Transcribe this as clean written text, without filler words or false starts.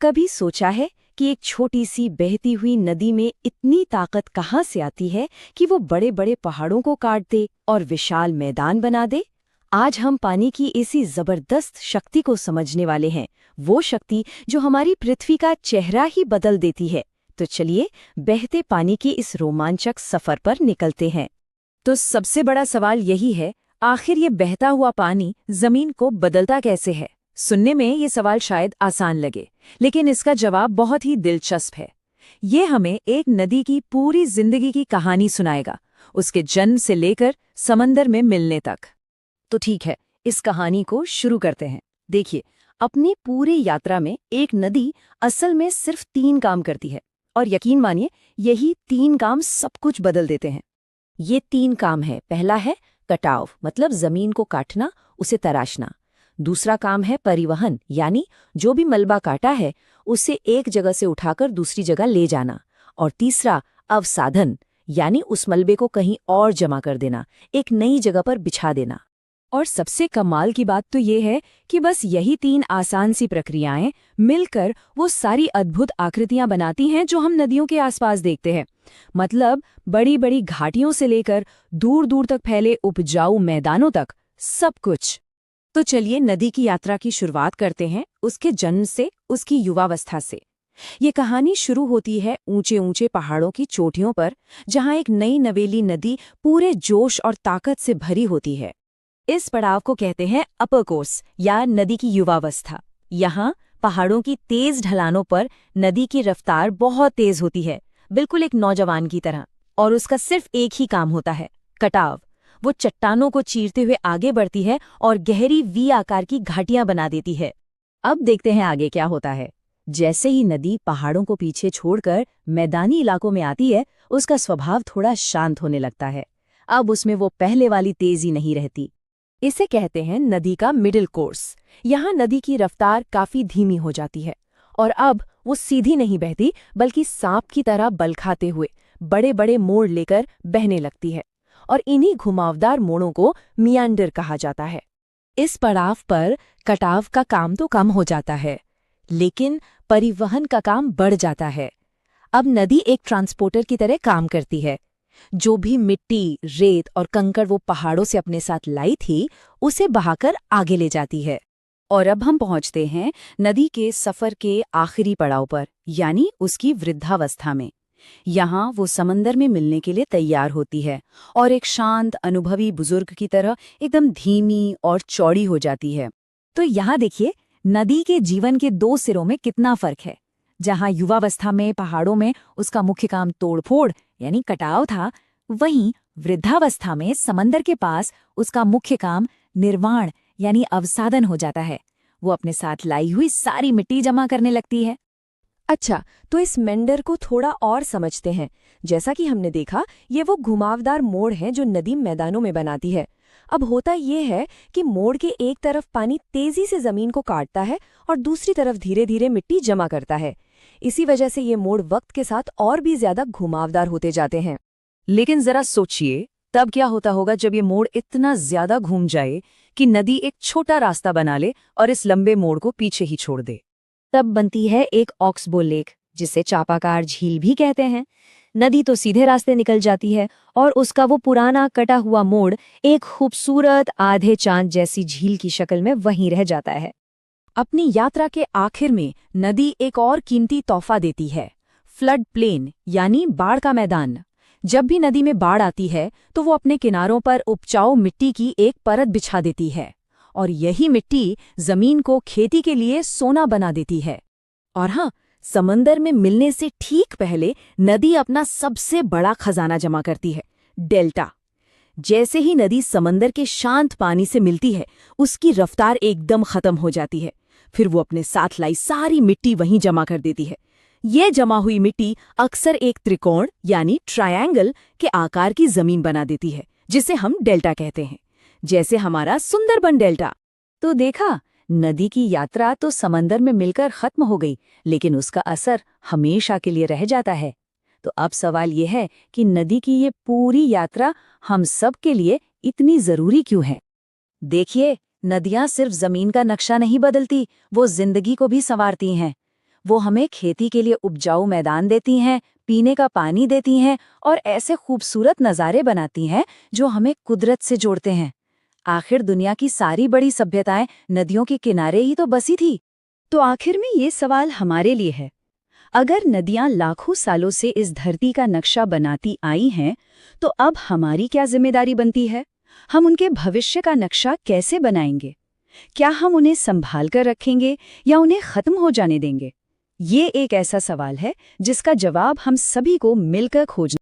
कभी सोचा है कि एक छोटी सी बहती हुई नदी में इतनी ताकत कहाँ से आती है कि वो बड़े बड़े पहाड़ों को काट दे और विशाल मैदान बना दे? आज हम पानी की इसी जबरदस्त शक्ति को समझने वाले हैं, वो शक्ति जो हमारी पृथ्वी का चेहरा ही बदल देती है। तो चलिए बहते पानी की इस रोमांचक सफर पर निकलते हैं। तो सबसे बड़ा सवाल यही है, आखिर ये बहता हुआ पानी जमीन को बदलता कैसे है? सुनने में ये सवाल शायद आसान लगे, लेकिन इसका जवाब बहुत ही दिलचस्प है। ये हमें एक नदी की पूरी जिंदगी की कहानी सुनाएगा, उसके जन्म से लेकर समंदर में मिलने तक। तो ठीक है, इस कहानी को शुरू करते हैं। देखिए, अपनी पूरी यात्रा में एक नदी असल में सिर्फ 3 काम करती है, और यकीन मानिए यही 3 काम सब कुछ बदल देते हैं। ये 3 काम है। पहला है कटाव, मतलब जमीन को काटना, उसे तराशना। दूसरा काम है परिवहन, यानी जो भी मलबा काटा है उसे एक जगह से उठाकर दूसरी जगह ले जाना। और तीसरा अवसाधन, यानी उस मलबे को कहीं और जमा कर देना, एक नई जगह पर बिछा देना। और सबसे कमाल की बात तो ये है कि बस यही 3 आसान सी प्रक्रियाएं मिलकर वो सारी अद्भुत आकृतियां बनाती हैं जो हम नदियों के आसपास देखते हैं। मतलब बड़ी बड़ी घाटियों से लेकर दूर दूर तक फैले उपजाऊ मैदानों तक, सब कुछ। तो चलिए नदी की यात्रा की शुरुआत करते हैं, उसके जन्म से, उसकी युवावस्था से। ये कहानी शुरू होती है ऊंचे ऊंचे पहाड़ों की चोटियों पर, जहां एक नई नवेली नदी पूरे जोश और ताकत से भरी होती है। इस पड़ाव को कहते हैं अपर कोर्स या नदी की युवावस्था। यहाँ पहाड़ों की तेज ढलानों पर नदी की रफ्तार बहुत तेज होती है, बिल्कुल एक नौजवान की तरह। और उसका सिर्फ एक ही काम होता है, कटाव। वो चट्टानों को चीरते हुए आगे बढ़ती है और गहरी वी आकार की घाटियां बना देती है। अब देखते हैं आगे क्या होता है। जैसे ही नदी पहाड़ों को पीछे छोड़कर मैदानी इलाकों में आती है, उसका स्वभाव थोड़ा शांत होने लगता है। अब उसमें वो पहले वाली तेजी नहीं रहती। इसे कहते हैं नदी का मिडिल कोर्स। यहाँ नदी की रफ्तार काफी धीमी हो जाती है और अब वो सीधी नहीं बहती, बल्कि सांप की तरह बल खाते हुए बड़े बड़े मोड़ लेकर बहने लगती है। और इन्हीं घुमावदार मोड़ों को मियांडर कहा जाता है। इस पड़ाव पर कटाव का काम तो कम हो जाता है, लेकिन परिवहन का काम बढ़ जाता है। अब नदी एक ट्रांसपोर्टर की तरह काम करती है। जो भी मिट्टी, रेत और कंकड़ वो पहाड़ों से अपने साथ लाई थी, उसे बहाकर आगे ले जाती है। और अब हम पहुंचते हैं नदी के सफर के आखिरी पड़ाव पर, यानी उसकी वृद्धावस्था में। यहाँ वो समंदर में मिलने के लिए तैयार होती है और एक शांत अनुभवी बुजुर्ग की तरह एकदम धीमी और चौड़ी हो जाती है। तो यहाँ देखिए, नदी के जीवन के 2 सिरों में कितना फर्क है। जहाँ युवावस्था में पहाड़ों में उसका मुख्य काम तोड़फोड़ यानी कटाव था, वहीं वृद्धावस्था में समंदर के पास उसका मुख्य काम निर्वाण यानी अवसादन हो जाता है। वो अपने साथ लाई हुई सारी मिट्टी जमा करने लगती है। अच्छा, तो इस मेंडर को थोड़ा और समझते हैं। जैसा कि हमने देखा, ये वो घुमावदार मोड़ हैं जो नदी मैदानों में बनाती है। अब होता ये है कि मोड़ के एक तरफ पानी तेजी से जमीन को काटता है और दूसरी तरफ धीरे धीरे मिट्टी जमा करता है। इसी वजह से ये मोड़ वक्त के साथ और भी ज्यादा घुमावदार होते जाते हैं। लेकिन जरा सोचिए, तब क्या होता होगा जब ये मोड़ इतना ज्यादा घूम जाए कि नदी एक छोटा रास्ता बना ले और इस लंबे मोड़ को पीछे ही छोड़ दे। तब बनती है एक ऑक्सबो लेक, जिसे चापाकार झील भी कहते हैं। नदी तो सीधे रास्ते निकल जाती है और उसका वो पुराना कटा हुआ मोड़ एक खूबसूरत आधे चांद जैसी झील की शक्ल में वहीं रह जाता है। अपनी यात्रा के आखिर में नदी एक और कीमती तोहफा देती है, फ्लड प्लेन यानी बाढ़ का मैदान। जब भी नदी में बाढ़ आती है तो वो अपने किनारों पर उपजाऊ मिट्टी की एक परत बिछा देती है, और यही मिट्टी जमीन को खेती के लिए सोना बना देती है। और हाँ, समंदर में मिलने से ठीक पहले नदी अपना सबसे बड़ा खजाना जमा करती है, डेल्टा। जैसे ही नदी समंदर के शांत पानी से मिलती है, उसकी रफ्तार एकदम खत्म हो जाती है। फिर वो अपने साथ लाई सारी मिट्टी वहीं जमा कर देती है। ये जमा हुई मिट्टी अक्सर एक त्रिकोण यानी ट्रायंगल के आकार की जमीन बना देती है, जिसे हम डेल्टा कहते हैं, जैसे हमारा सुंदरबन डेल्टा। तो देखा, नदी की यात्रा तो समंदर में मिलकर खत्म हो गई, लेकिन उसका असर हमेशा के लिए रह जाता है। तो अब सवाल ये है कि नदी की ये पूरी यात्रा हम सब के लिए इतनी जरूरी क्यों है? देखिए, नदियां सिर्फ जमीन का नक्शा नहीं बदलती, वो जिंदगी को भी संवारती हैं। वो हमें खेती के लिए उपजाऊ मैदान देती हैं, पीने का पानी देती हैं और ऐसे खूबसूरत नज़ारे बनाती हैं जो हमें कुदरत से जोड़ते हैं। आखिर दुनिया की सारी बड़ी सभ्यताएं नदियों के किनारे ही तो बसी थी। तो आखिर में ये सवाल हमारे लिए है, अगर नदियां लाखों सालों से इस धरती का नक्शा बनाती आई हैं, तो अब हमारी क्या जिम्मेदारी बनती है? हम उनके भविष्य का नक्शा कैसे बनाएंगे? क्या हम उन्हें संभाल कर रखेंगे या उन्हें खत्म हो जाने देंगे? ये एक ऐसा सवाल है जिसका जवाब हम सभी को मिलकर खोजना